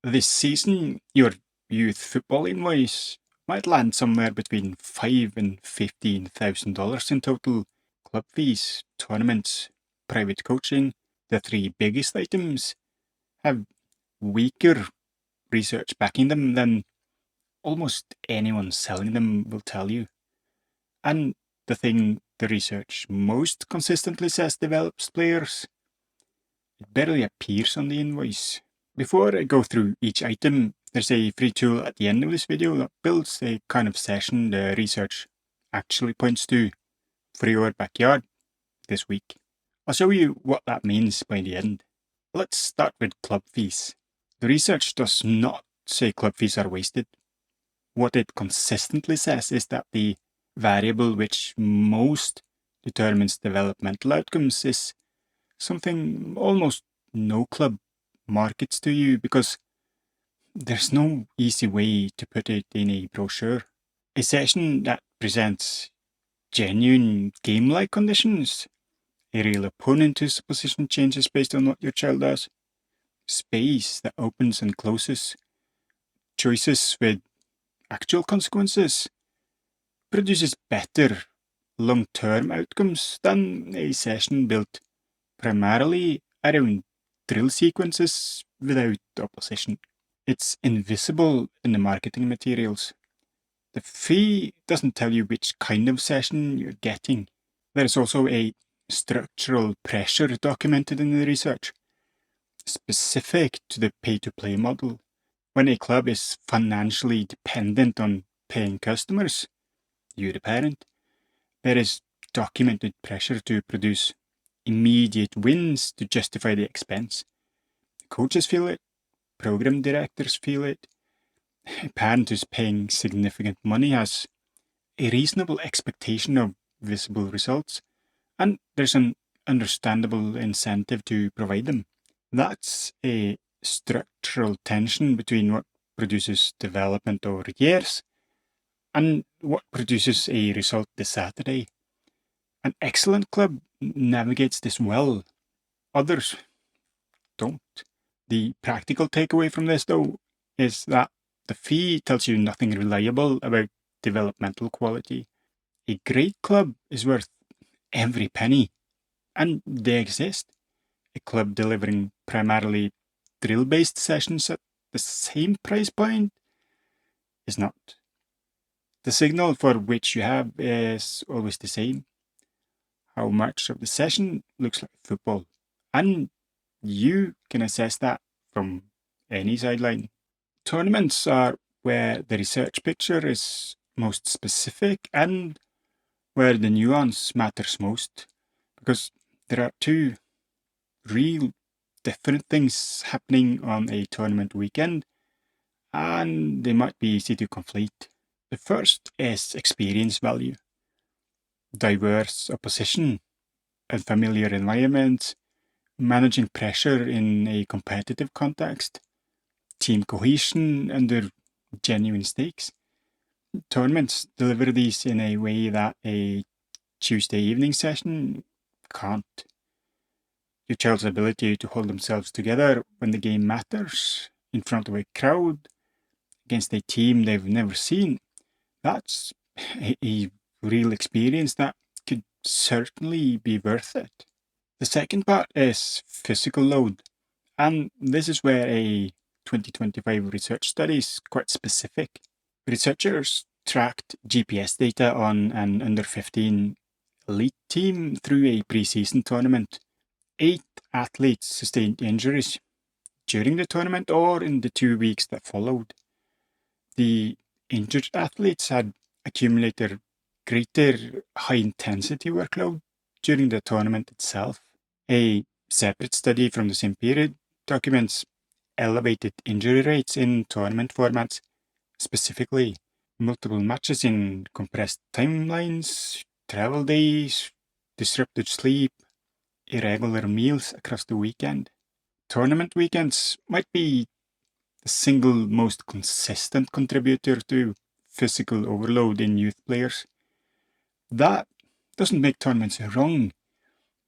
This season, your youth football invoice might land somewhere between $5,000 and $15,000 in total. Club fees, tournaments, private coaching, the three biggest items, have weaker research backing them than almost anyone selling them will tell you. And the thing the research most consistently says develops players, it barely appears on the invoice. Before I go through each item, there's a free tool at the end of this video that builds a kind of session the research actually points to for your backyard this week. I'll show you what that means by the end. Let's start with club fees. The research does not say club fees are wasted. What it consistently says is that the variable which most determines developmental outcomes is something almost no club markets to you because there's no easy way to put it in a brochure. A session that presents genuine game-like conditions, a real opponent whose position changes based on what your child does, space that opens and closes, choices with actual consequences, produces better long-term outcomes than a session built primarily around drill sequences without opposition. It's invisible in the marketing materials. The fee doesn't tell you which kind of session you're getting. There's also a structural pressure documented in the research, specific to the pay-to-play model. When a club is financially dependent on paying customers, you the parent, there is documented pressure to produce immediate wins to justify the expense. Coaches feel it, program directors feel it. A parent who's paying significant money has a reasonable expectation of visible results, and there's an understandable incentive to provide them. That's a structural tension between what produces development over years and what produces a result this Saturday. An excellent club navigates this well, others don't. The practical takeaway from this, though, is that the fee tells you nothing reliable about developmental quality. A great club is worth every penny, and they exist. A club delivering primarily drill-based sessions at the same price point is not. The signal for which you have is always the same. How much of the session looks like football, and you can assess that from any sideline. Tournaments are where the research picture is most specific and where the nuance matters most, because there are two real different things happening on a tournament weekend, and they might be easy to conflate. The first is experience value. Diverse opposition, unfamiliar environments, managing pressure in a competitive context, team cohesion under genuine stakes. Tournaments deliver these in a way that a Tuesday evening session can't. Your child's ability to hold themselves together when the game matters, in front of a crowd, against a team they've never seen, that's a real experience that could certainly be worth it. The second part is physical load, and this is where a 2025 research study is quite specific. Researchers tracked GPS data on an under 15 elite team through a preseason tournament. 8 athletes sustained injuries during the tournament or in the 2 weeks that followed. The injured athletes had accumulated greater high-intensity workload during the tournament itself. A separate study from the same period documents elevated injury rates in tournament formats, specifically multiple matches in compressed timelines, travel days, disrupted sleep, irregular meals across the weekend. Tournament weekends might be the single most consistent contributor to physical overload in youth players. That doesn't make tournaments wrong.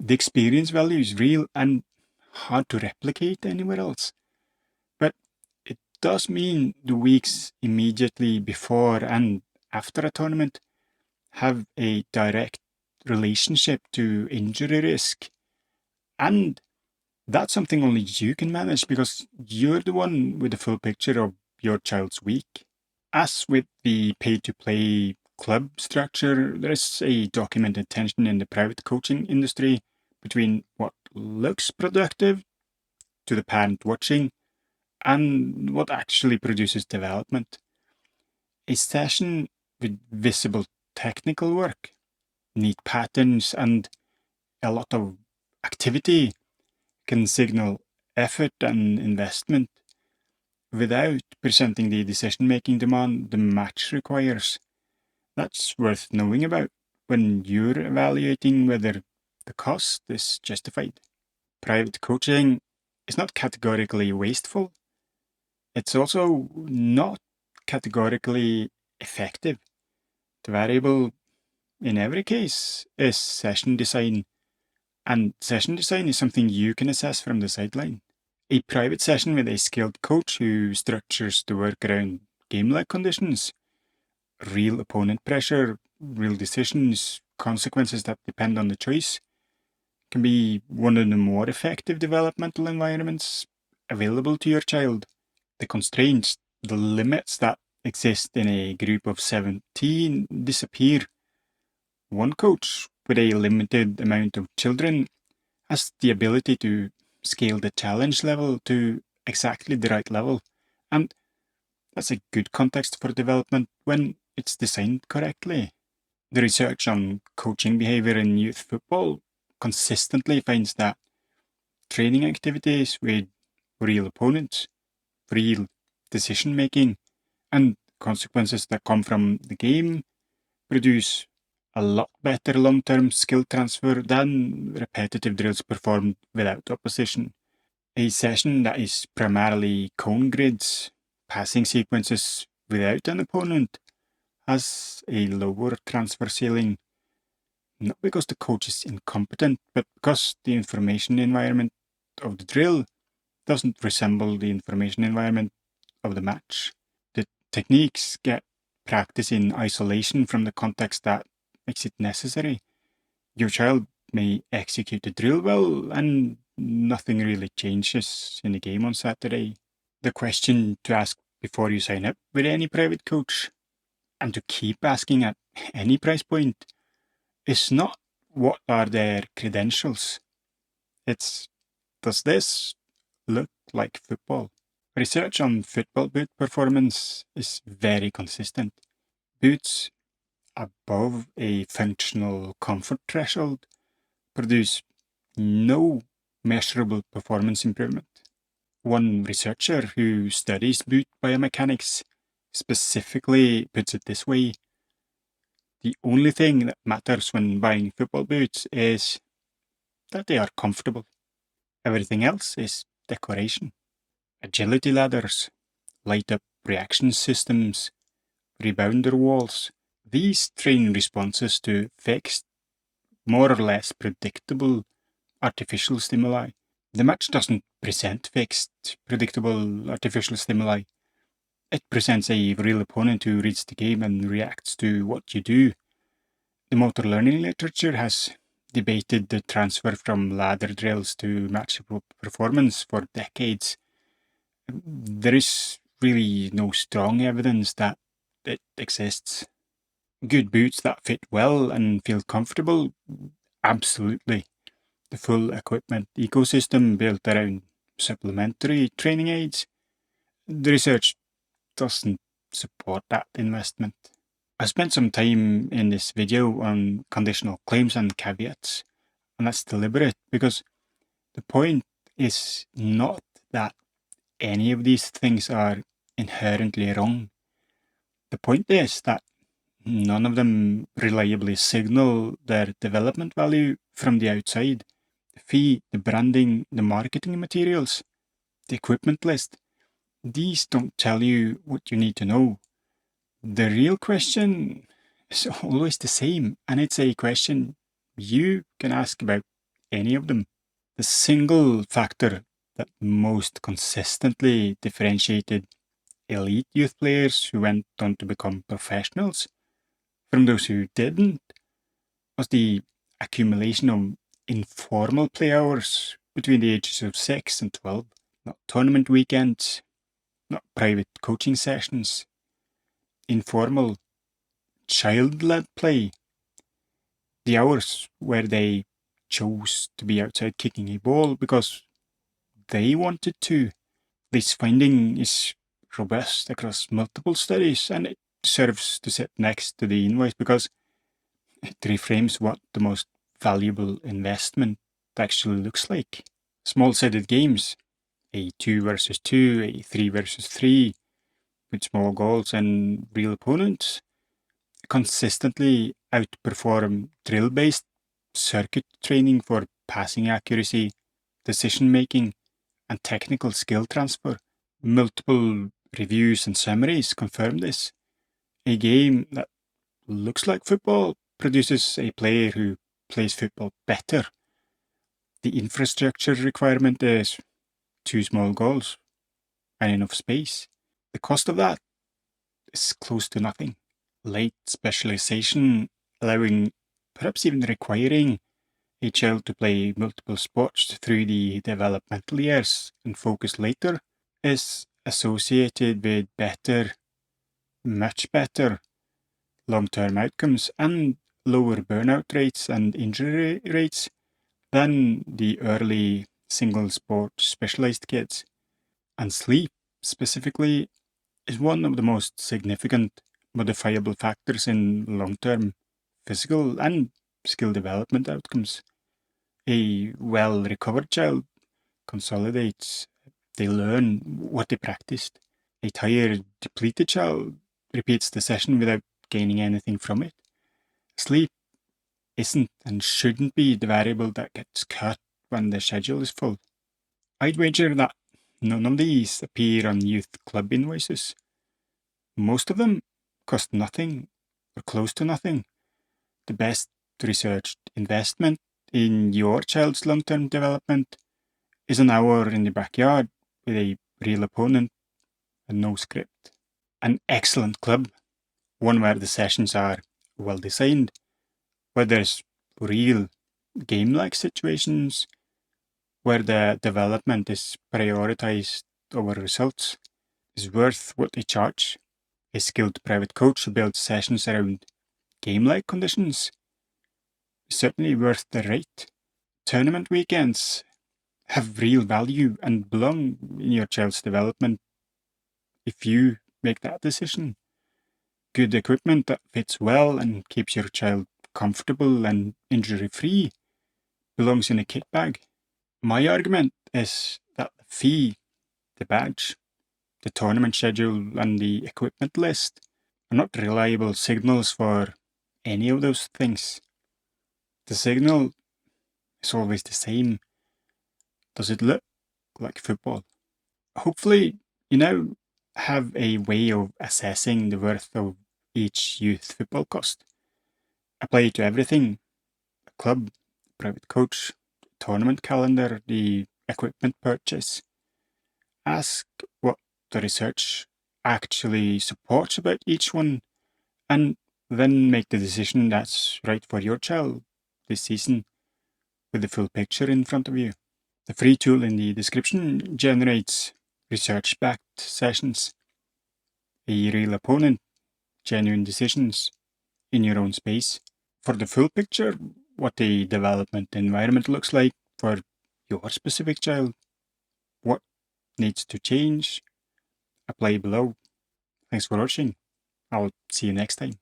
The experience value is real and hard to replicate anywhere else. But it does mean the weeks immediately before and after a tournament have a direct relationship to injury risk. And that's something only you can manage because you're the one with the full picture of your child's week. As with the pay-to-play club structure, there is a documented tension in the private coaching industry between what looks productive to the parent watching and what actually produces development. A session with visible technical work, neat patterns, and a lot of activity can signal effort and investment without presenting the decision-making demand the match requires. That's worth knowing about when you're evaluating whether the cost is justified. Private coaching is not categorically wasteful. It's also not categorically effective. The variable in every case is session design, and session design is something you can assess from the sideline. A private session with a skilled coach who structures the work around game-like conditions, real opponent pressure, real decisions, consequences that depend on the choice, can be one of the more effective developmental environments available to your child. The constraints, the limits that exist in a group of 17 disappear. One coach with a limited amount of children has the ability to scale the challenge level to exactly the right level. And that's a good context for development when it's designed correctly. The research on coaching behavior in youth football consistently finds that training activities with real opponents, real decision making, and consequences that come from the game produce a lot better long-term skill transfer than repetitive drills performed without opposition. A session that is primarily cone grids, passing sequences without an opponent, has a lower transfer ceiling, not because the coach is incompetent, but because the information environment of the drill doesn't resemble the information environment of the match. The techniques get practice in isolation from the context that makes it necessary. Your child may execute the drill well, and nothing really changes in the game on Saturday. The question to ask before you sign up with any private coach, and to keep asking at any price point, is not what are their credentials. It's, does this look like football? Research on football boot performance is very consistent. Boots above a functional comfort threshold produce no measurable performance improvement. One researcher who studies boot biomechanics specifically puts it this way: the only thing that matters when buying football boots is that they are comfortable. Everything else is decoration. Agility ladders, light up reaction systems, rebounder walls. These train responses to fixed, more or less predictable artificial stimuli. The match doesn't present fixed, predictable artificial stimuli. It presents a real opponent who reads the game and reacts to what you do. The motor learning literature has debated the transfer from ladder drills to match performance for decades. There is really no strong evidence that it exists. Good boots that fit well and feel comfortable? Absolutely. The full equipment ecosystem built around supplementary training aids? The research doesn't support that investment. I spent some time in this video on conditional claims and caveats, and that's deliberate because the point is not that any of these things are inherently wrong. The point is that none of them reliably signal their development value from the outside. The fee, the branding, the marketing materials, the equipment list, these don't tell you what you need to know. The real question is always the same, and it's a question you can ask about any of them. The single factor that most consistently differentiated elite youth players who went on to become professionals from those who didn't was the accumulation of informal play hours between the ages of 6 and 12. Not tournament weekends, not private coaching sessions. Informal, child-led play. The hours where they chose to be outside kicking a ball because they wanted to. This finding is robust across multiple studies, and it serves to sit next to the invoice because it reframes what the most valuable investment actually looks like. Small-sided games, a 2 versus 2, a 3 versus 3, with small goals and real opponents, consistently outperform drill-based circuit training for passing accuracy, decision-making, and technical skill transfer. Multiple reviews and summaries confirm this. A game that looks like football produces a player who plays football better. The infrastructure requirement is 2 small goals and enough space. The cost of that is close to nothing. Late specialization, allowing, perhaps even requiring, a child to play multiple sports through the developmental years and focus later, is associated with better, much better long-term outcomes and lower burnout rates and injury rates than the early single sport specialized kids. And sleep, specifically, is one of the most significant modifiable factors in long-term physical and skill development outcomes. A well-recovered child consolidates, they learn what they practiced. A tired, depleted child repeats the session without gaining anything from it. Sleep isn't and shouldn't be the variable that gets cut when the schedule is full. I'd wager that none of these appear on youth club invoices. Most of them cost nothing or close to nothing. The best researched investment in your child's long-term development is an hour in the backyard with a real opponent and no script. An excellent club, one where the sessions are well designed, where there's real game-like situations, where the development is prioritized over results, is worth what they charge. A skilled private coach who builds sessions around game-like conditions is certainly worth the rate. Tournament weekends have real value and belong in your child's development if you make that decision. Good equipment that fits well and keeps your child comfortable and injury-free belongs in a kit bag. My argument is that the fee, the badge, the tournament schedule, and the equipment list are not reliable signals for any of those things. The signal is always the same. Does it look like football? Hopefully, you now have a way of assessing the worth of each youth football cost. Apply it to everything: a club, private coach, tournament calendar, the equipment purchase. Ask what the research actually supports about each one, and then make the decision that's right for your child this season with the full picture in front of you. The free tool in the description generates research-backed sessions, a real opponent, genuine decisions in your own space. For the full picture, what the development environment looks like for your specific child, what needs to change, apply below. Thanks for watching. I'll see you next time.